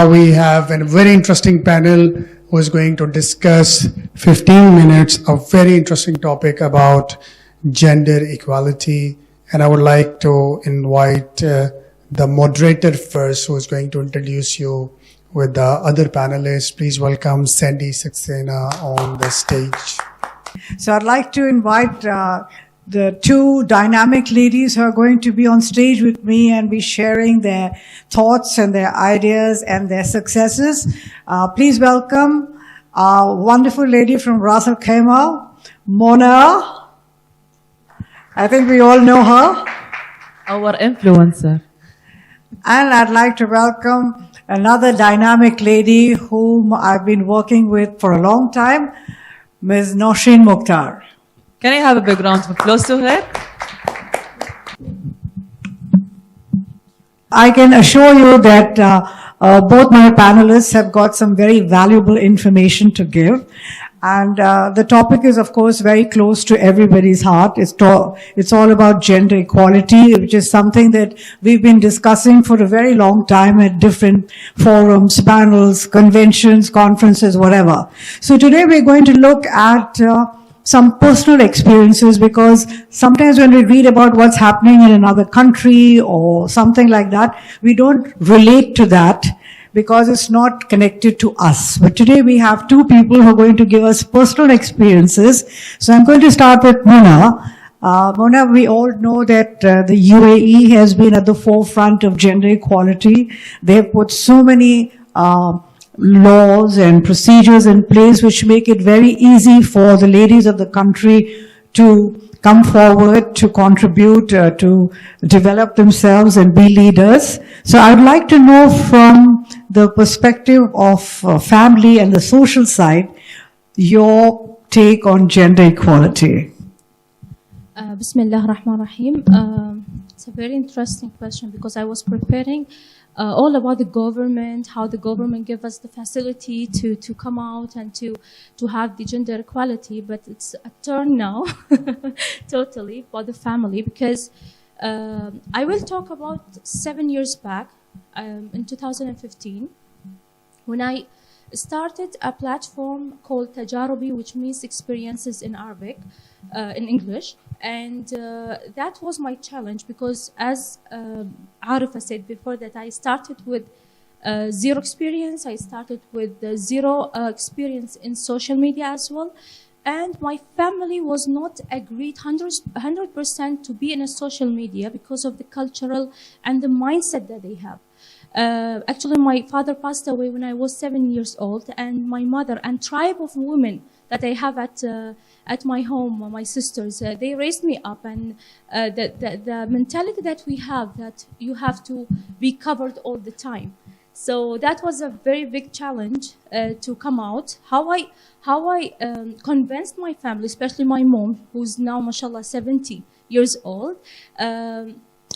We have a very interesting panel who is going to discuss 15 minutes of very interesting topic about gender equality. And I would like to invite the moderator first, who is going to introduce you with the other panelists. Please welcome Sandi, Saksena on the stage. So I'd like to invite the two dynamic ladies who are going to be on stage with me and be sharing their thoughts and their ideas and their successes. Please welcome a wonderful lady from Khaimah, Mona. I think we all know her. Our influencer. And I'd like to welcome another dynamic lady whom I've been working with for a long time, Ms. Nousheen Mukhtar. Can I have a big round of applause to her? I can assure you that both my panelists have got some very valuable information to give. And the topic is, of course, very close to everybody's heart. It's all about gender equality, which is something that we've been discussing for a very long time at different forums, panels, conventions, conferences, whatever. So today we're going to look at some personal experiences, because sometimes when we read about what's happening in another country or something like that, we don't relate to that because it's not connected to us. But today we have two people who are going to give us personal experiences. So I'm going to start with Mona. Mona, we all know that the UAE has been at the forefront of gender equality. They've put so many laws and procedures in place which make it very easy for the ladies of the country to come forward, to contribute, to develop themselves and be leaders. So I would like to know from the perspective of family and the social side, your take on gender equality. Bismillah ar-Rahman ar-Rahim. It's a very interesting question, because I was preparing all about the government, how the government gave us the facility to come out and to have the gender equality, but it's a turn now totally for the family, because I will talk about 7 years back, in 2015, when I started a platform called Tajarubi, which means experiences in Arabic, in English. And that was my challenge, because as Arifa said before, that I started with zero experience. I started with zero experience in social media as well. And my family was not agreed 100% to be in a social media because of the cultural and the mindset that they have. Actually, my father passed away when I was 7 years old, and my mother and tribe of women that I have at my home, my sisters, they raised me up, and the mentality that we have, that you have to be covered all the time. So that was a very big challenge to come out. How I convinced my family, especially my mom, who's now, mashallah, 70 years old.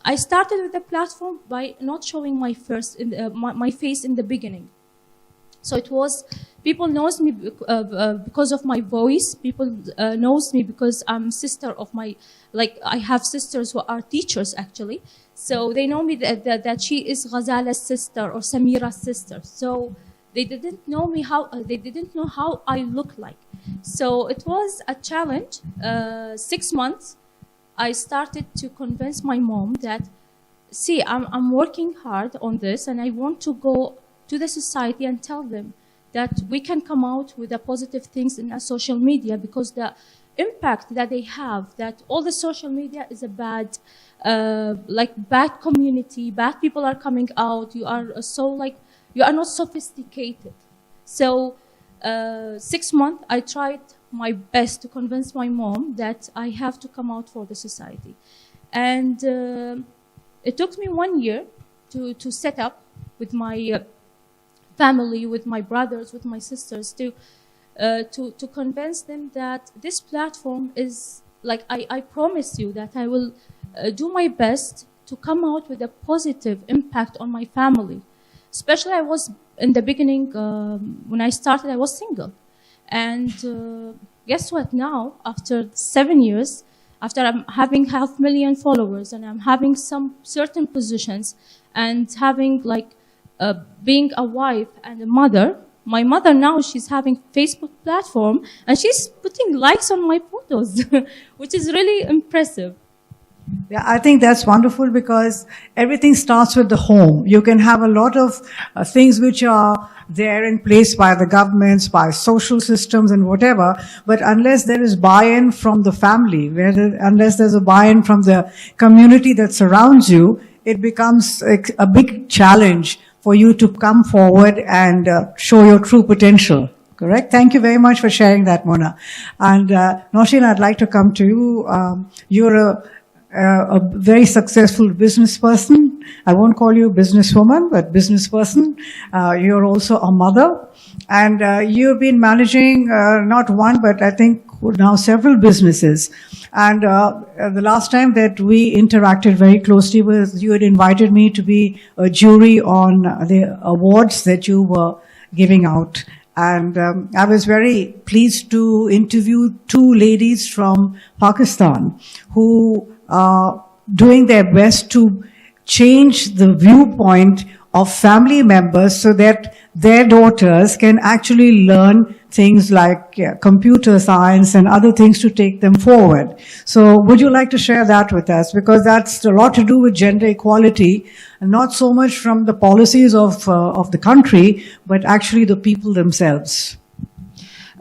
I started with the platform by not showing my face in the beginning. So it was, people knows me because of my voice. People knows me because I'm sister of my, like I have sisters who are teachers actually. So they know me that she is Ghazala's sister or Samira's sister. So they didn't know me they didn't know how I look like. So it was a challenge. 6 months, I started to convince my mom that, see, I'm working hard on this, and I want to go to the society and tell them that we can come out with the positive things in our social media, because the impact that they have, that all the social media is a bad, bad community, bad people are coming out, you are you are not sophisticated. So 6 months, I tried my best to convince my mom that I have to come out for the society. And it took me 1 year to set up with my family, with my brothers, with my sisters, to convince them that this platform is, like, I promise you that I will do my best to come out with a positive impact on my family. Especially I was, in the beginning, when I started, I was single. And guess what, now, after 7 years, after I'm having 500,000 followers, and I'm having some certain positions, and having like being a wife and a mother, my mother now, she's having Facebook platform and she's putting likes on my photos, which is really impressive. Yeah, I think that's wonderful because everything starts with the home. You can have a lot of things which are there in place by the governments, by social systems and whatever, but unless there is buy-in from the family, unless there's a buy-in from the community that surrounds you, it becomes a big challenge for you to come forward and show your true potential. Correct? Thank you very much for sharing that, Mona. And Nousheen, I'd like to come to you. You're a very successful business person. I won't call you a businesswoman, but business person. You're also a mother. And you've been managing not one, but I think now several businesses. And the last time that we interacted very closely was you had invited me to be a jury on the awards that you were giving out. And I was very pleased to interview two ladies from Pakistan who are doing their best to change the viewpoint of family members so that their daughters can actually learn things like computer science and other things to take them forward. So would you like to share that with us? Because that's a lot to do with gender equality, and not so much from the policies of the country, but actually the people themselves.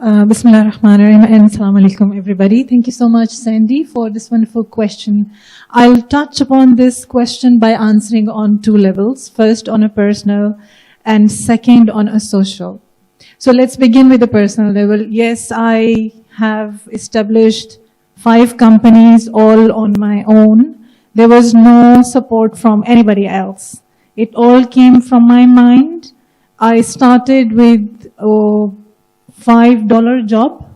Bismillah ar-Rahman ar-Rahim and Assalamu alaikum everybody. Thank you so much, Sandi, for this wonderful question. I'll touch upon this question by answering on two levels. First on a personal and second on a social. So let's begin with the personal level. Yes, I have established 5 companies all on my own. There was no support from anybody else. It all came from my mind. I started with $5 job.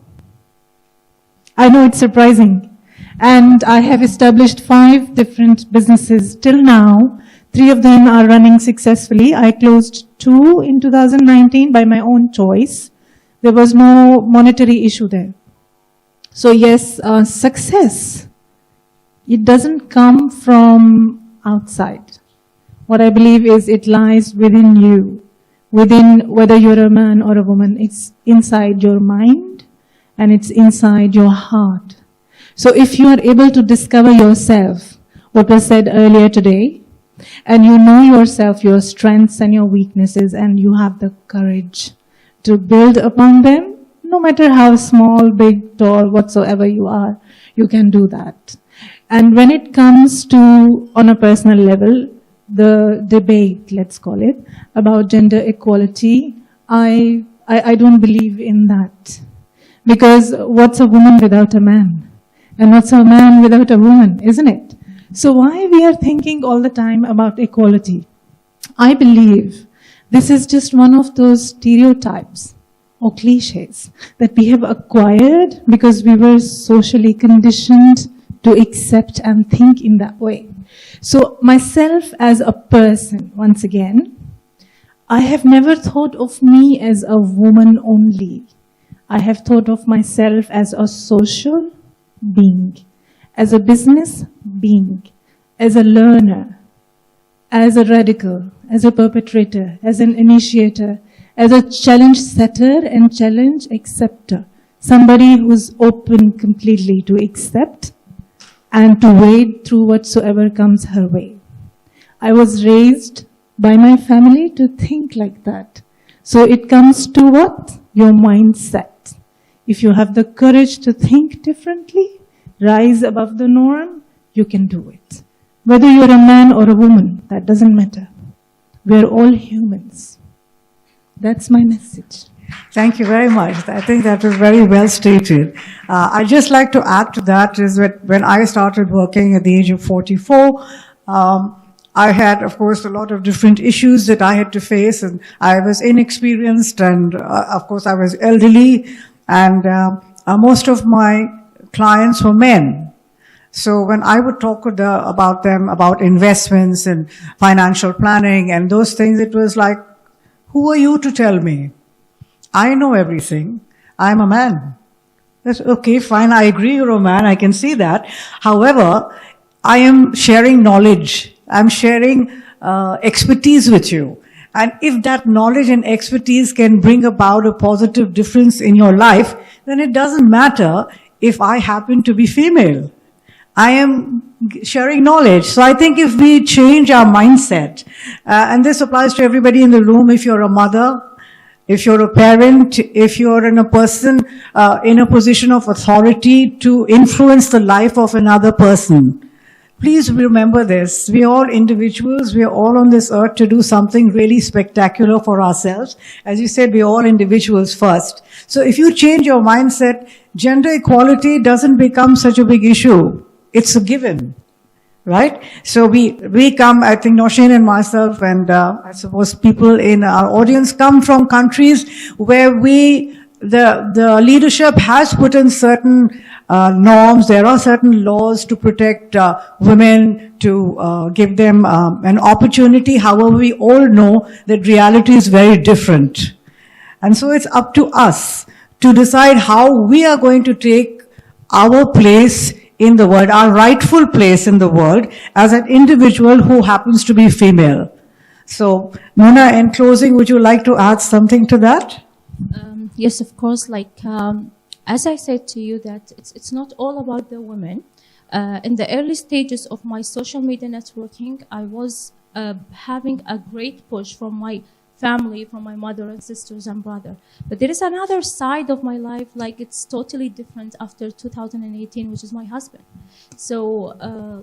I know it's surprising. And I have established 5 different businesses till now. 3 of them are running successfully. I closed 2 in 2019 by my own choice. There was no monetary issue there. So yes, success, it doesn't come from outside. What I believe is it lies within you. Within, whether you're a man or a woman, it's inside your mind and it's inside your heart. So if you are able to discover yourself, what was said earlier today, and you know yourself, your strengths and your weaknesses, and you have the courage to build upon them, no matter how small, big, tall, whatsoever you are, you can do that. And when it comes to, on a personal level, the debate, let's call it, about gender equality, I don't believe in that. Because what's a woman without a man? And what's a man without a woman, isn't it? So why we are thinking all the time about equality? I believe this is just one of those stereotypes or cliches that we have acquired because we were socially conditioned to accept and think in that way. So myself as a person, once again, I have never thought of me as a woman only. I have thought of myself as a social being, as a business being, as a learner, as a radical, as a perpetrator, as an initiator, as a challenge setter and challenge acceptor. Somebody who's open completely to accept and to wade through whatsoever comes her way. I was raised by my family to think like that. So it comes to what? Your mindset. If you have the courage to think differently, rise above the norm, you can do it. Whether you're a man or a woman, that doesn't matter. We're all humans. That's my message. Thank you very much. I think that was very well stated. I'd just like to add to that is that when I started working at the age of 44, I had, of course, a lot of different issues that I had to face, and I was inexperienced, and of course I was elderly, and most of my clients were men. So when I would talk about them about investments and financial planning and those things, it was like, who are you to tell me? I know everything. I'm a man. That's okay, fine, I agree you're a man, I can see that. However, I am sharing knowledge. I'm sharing expertise with you. And if that knowledge and expertise can bring about a positive difference in your life, then it doesn't matter if I happen to be female. I am sharing knowledge. So I think if we change our mindset, and this applies to everybody in the room, if you're a mother, if you're a parent, if you're in a person in a position of authority to influence the life of another person, please remember this. We are all individuals. We are all on this earth to do something really spectacular for ourselves. As you said, we are all individuals first. So if you change your mindset, gender equality doesn't become such a big issue. It's a given, right? So we come, I think Nousheen and myself and I suppose people in our audience come from countries where the leadership has put in certain norms. There are certain laws to protect women, to give them an opportunity. However, we all know that reality is very different. And so it's up to us to decide how we are going to take our place in the world, our rightful place in the world as an individual who happens to be female. So, Mona, in closing, would you like to add something to that? Yes, of course. Like, as I said to you, that it's not all about the women. In the early stages of my social media networking, I was having a great push from my family, from my mother and sisters and brother. But there is another side of my life, like it's totally different after 2018, which is my husband. So,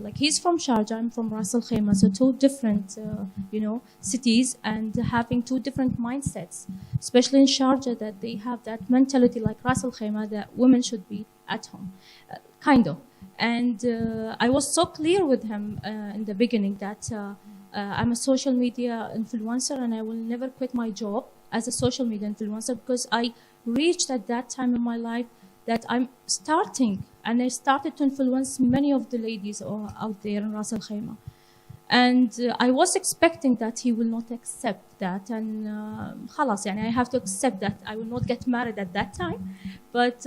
like he's from Sharjah, I'm from Khaimah, so two different, cities and having two different mindsets. Especially in Sharjah, that they have that mentality like Khaimah, that women should be at home, kind of. And I was so clear with him in the beginning that I'm a social media influencer and I will never quit my job as a social media influencer, because I reached at that time in my life that I'm starting, and I started to influence many of the ladies out there in Ras Al Khaimah. And I was expecting that he will not accept that, and khalas, I have to accept that I will not get married at that time. But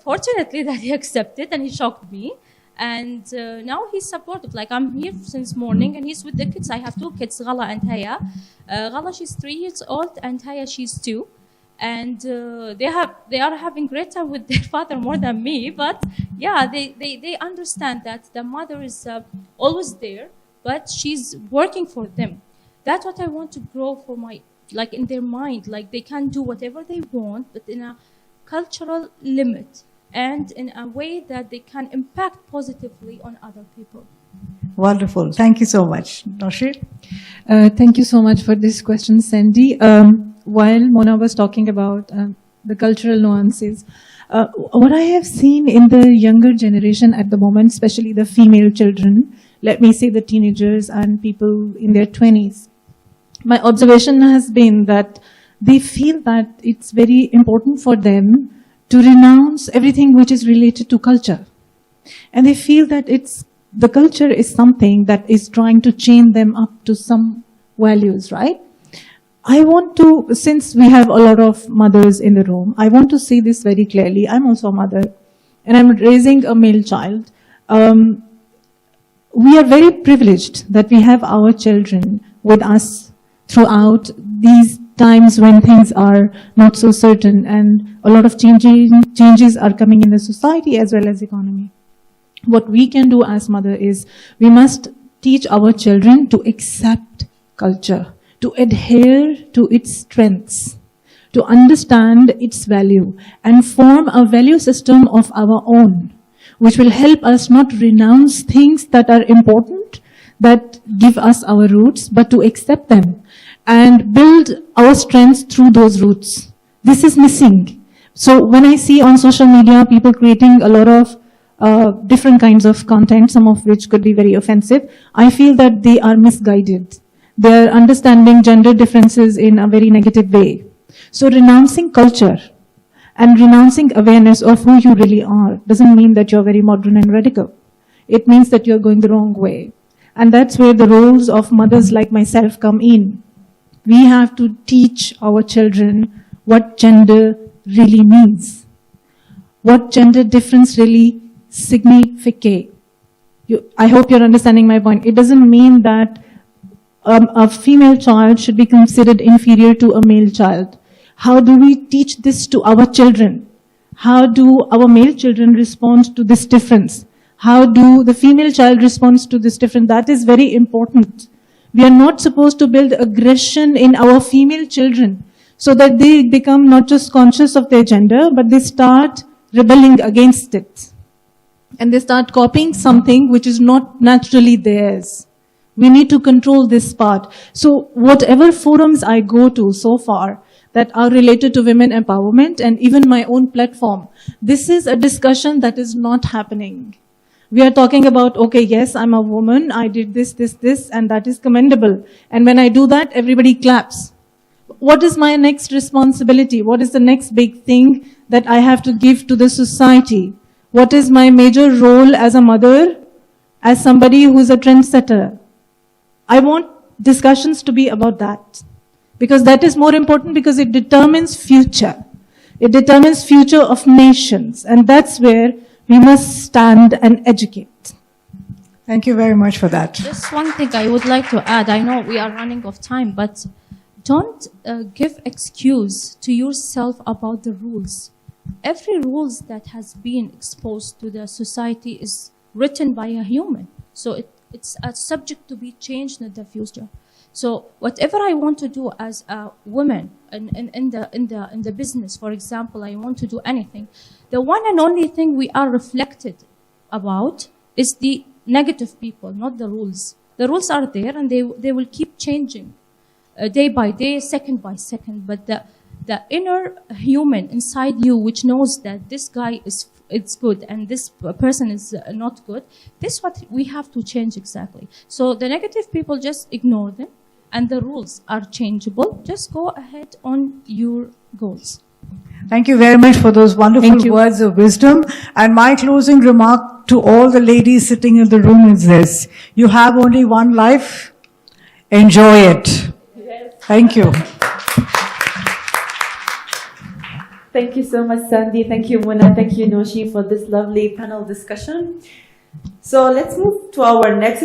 fortunately that he accepted, and he shocked me. And now he's supportive. Like, I'm here since morning and he's with the kids. I have two kids, Ghala and Haya. Ghala, she's 3 years old, and Haya, she's 2. And they are having great time with their father more than me. But yeah, they understand that the mother is always there, but she's working for them. That's what I want to grow for like in their mind. Like, they can do whatever they want, but in a cultural limit, and in a way that they can impact positively on other people. Wonderful. Thank you so much. Nousheen? Thank you so much for this question, Sandi. While Mona was talking about the cultural nuances, what I have seen in the younger generation at the moment, especially the female children, let me say the teenagers and people in their 20s, my observation has been that they feel that it's very important for them to renounce everything which is related to culture. And they feel that the culture is something that is trying to chain them up to some values, right? I want to, since we have a lot of mothers in the room, I want to say this very clearly. I'm also a mother, and I'm raising a male child. We are very privileged that we have our children with us throughout these times when things are not so certain, and a lot of changes are coming in the society as well as economy. What we can do as mother is we must teach our children to accept culture, to adhere to its strengths, to understand its value, and form a value system of our own, which will help us not renounce things that are important, that give us our roots, but to accept them and build our strengths through those roots. This is missing. So when I see on social media people creating a lot of different kinds of content, some of which could be very offensive, I feel that they are misguided. They are understanding gender differences in a very negative way. So renouncing culture and renouncing awareness of who you really are doesn't mean that you're very modern and radical. It means that you're going the wrong way. And that's where the roles of mothers like myself come in. We have to teach our children what gender really means, what gender difference really significates. I hope you're understanding my point. It doesn't mean that a female child should be considered inferior to a male child. How do we teach this to our children? How do our male children respond to this difference? How do the female child respond to this difference? That is very important. We are not supposed to build aggression in our female children so that they become not just conscious of their gender, but they start rebelling against it. And they start copying something which is not naturally theirs. We need to control this part. So whatever forums I go to so far that are related to women empowerment and even my own platform, this is a discussion that is not happening. We are talking about, okay, yes, I'm a woman, I did this, and that is commendable. And when I do that, everybody claps. What is my next responsibility? What is the next big thing that I have to give to the society? What is my major role as a mother, as somebody who's a trendsetter? I want discussions to be about that. Because that is more important because it determines future. It determines future of nations. And that's where we must stand and educate. Thank you very much for that. Just one thing I would like to add. I know we are running out of time, but don't give excuse to yourself about the rules. Every rules that has been exposed to the society is written by a human. So it's a subject to be changed in the future. So whatever I want to do as a woman in the business, for example, I want to do anything. The one and only thing we are reflected about is the negative people, not the rules. The rules are there and they will keep changing day by day, second by second. But the inner human inside you, which knows that this guy it's good and this person is not good, this is what we have to change exactly. So the negative people, just ignore them. And the rules are changeable. Just go ahead on your goals. Thank you very much for those wonderful words of wisdom. And my closing remark to all the ladies sitting in the room is this: you have only one life, enjoy it. Yes. Thank you. Thank you so much, Sandi. Thank you, Muna. Thank you, Nousheen, for this lovely panel discussion. So let's move to our next